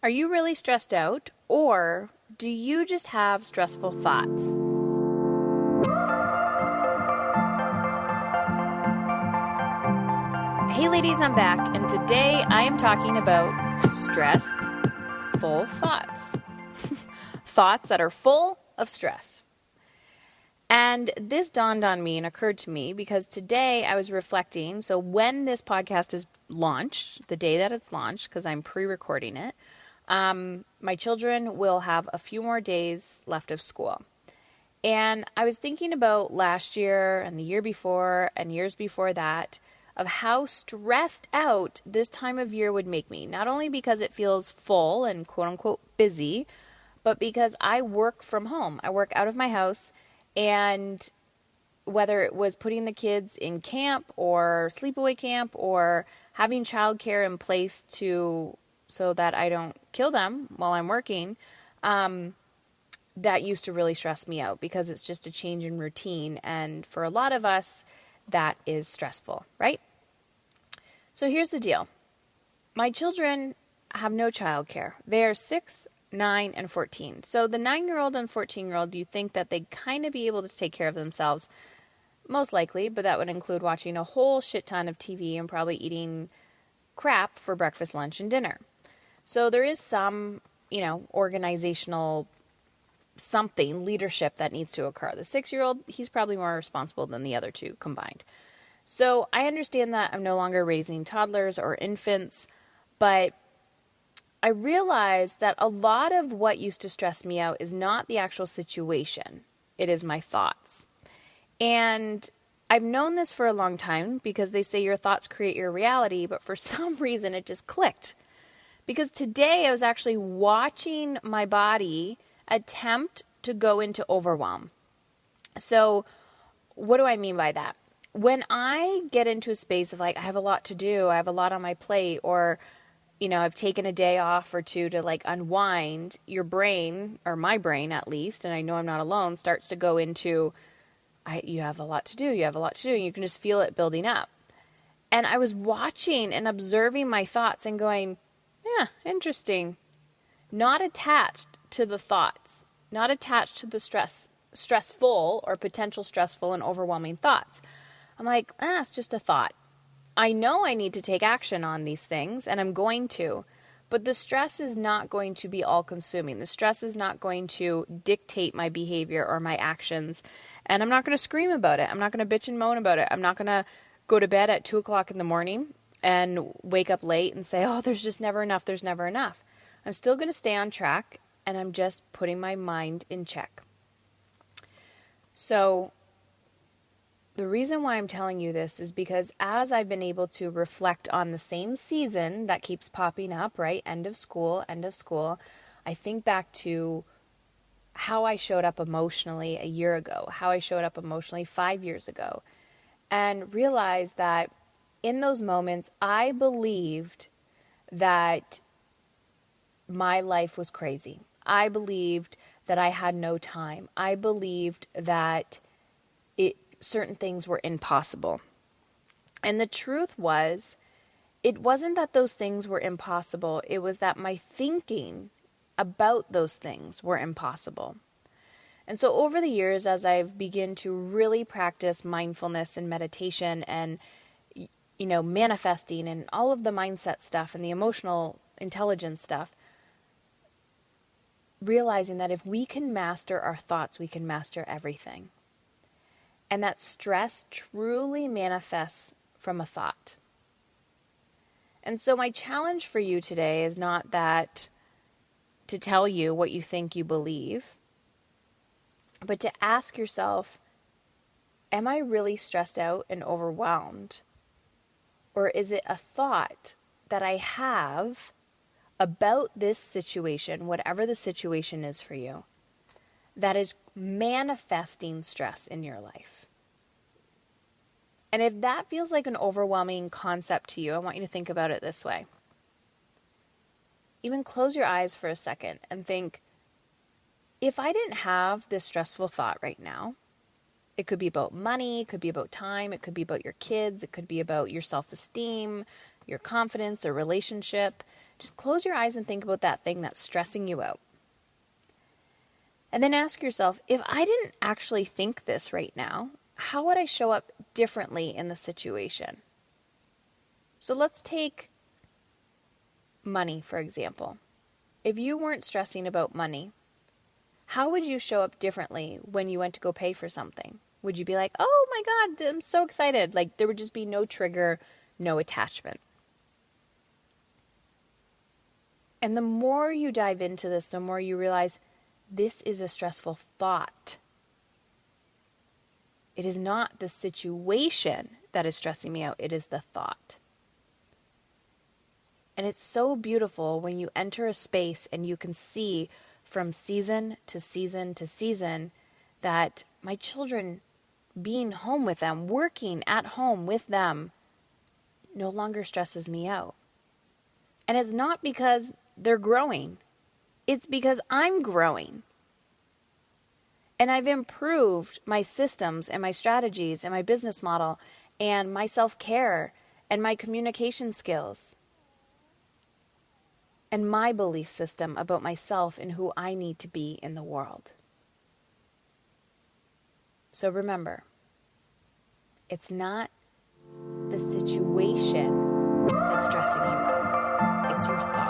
Are you really stressed out, or do you just have stressful thoughts? Hey ladies, I'm back, and today I am talking about stressful thoughts. Thoughts that are full of stress. And this dawned on me and occurred to me because today I was reflecting. So when this podcast is launched, the day that it's launched, because I'm pre-recording it, my children will have a few more days left of school. And I was thinking about last year and the year before and years before that of how stressed out this time of year would make me. Not only because it feels full and quote unquote busy, but because I work from home. I work out of my house, and whether it was putting the kids in camp or sleepaway camp or having childcare in place so that I don't kill them while I'm working, that used to really stress me out because it's just a change in routine. And for a lot of us, that is stressful, right? So here's the deal. My children have no childcare. They are 6, 9, and 14. So the 9-year-old and 14-year-old, you think that they'd kind of be able to take care of themselves, most likely, but that would include watching a whole shit ton of TV and probably eating crap for breakfast, lunch, and dinner. So there is some, organizational leadership that needs to occur. The 6-year-old, he's probably more responsible than the other two combined. So I understand that I'm no longer raising toddlers or infants, but I realized that a lot of what used to stress me out is not the actual situation. It is my thoughts. And I've known this for a long time because they say your thoughts create your reality, but for some reason it just clicked. Because today I was actually watching my body attempt to go into overwhelm. So what do I mean by that? When I get into a space of I have a lot to do, I have a lot on my plate, or, I've taken a day off or two to unwind, your brain, or my brain at least, and I know I'm not alone, starts to go into, you have a lot to do, and you can just feel it building up. And I was watching and observing my thoughts and going, yeah, interesting. Not attached to the thoughts, not attached to the stressful or potential stressful and overwhelming thoughts. I'm like, it's just a thought. I know I need to take action on these things, and I'm going to, but the stress is not going to be all-consuming. The stress is not going to dictate my behavior or my actions, and I'm not going to scream about it. I'm not going to bitch and moan about it. I'm not going to go to bed at 2 o'clock in the morning and wake up late and say, there's just never enough, there's never enough. I'm still going to stay on track, and I'm just putting my mind in check. So the reason why I'm telling you this is because as I've been able to reflect on the same season that keeps popping up, right? End of school, I think back to how I showed up emotionally a year ago, how I showed up emotionally 5 years ago, and realized that in those moments, I believed that my life was crazy. I believed that I had no time. I believed that certain things were impossible. And the truth was, it wasn't that those things were impossible. It was that my thinking about those things were impossible. And so over the years, as I've begun to really practice mindfulness and meditation and manifesting and all of the mindset stuff and the emotional intelligence stuff, realizing that if we can master our thoughts, we can master everything. And that stress truly manifests from a thought. And so my challenge for you today is not that to tell you what you think you believe, but to ask yourself, am I really stressed out and overwhelmed? Or is it a thought that I have about this situation, whatever the situation is for you, that is manifesting stress in your life? And if that feels like an overwhelming concept to you, I want you to think about it this way. Even close your eyes for a second and think, if I didn't have this stressful thought right now, it could be about money, it could be about time, it could be about your kids, it could be about your self-esteem, your confidence, or relationship. Just close your eyes and think about that thing that's stressing you out. And then ask yourself, if I didn't actually think this right now, how would I show up differently in the situation? So let's take money, for example. If you weren't stressing about money, how would you show up differently when you went to go pay for something? Would you be like, oh my God, I'm so excited? Like there would just be no trigger, no attachment. And the more you dive into this, the more you realize this is a stressful thought. It is not the situation that is stressing me out. It is the thought. And it's so beautiful when you enter a space and you can see from season to season to season that my children, being home with them, working at home with them, no longer stresses me out. And it's not because they're growing. It's because I'm growing. And I've improved my systems and my strategies and my business model and my self-care and my communication skills and my belief system about myself and who I need to be in the world. So remember, it's not the situation that's stressing you out. It's your thoughts.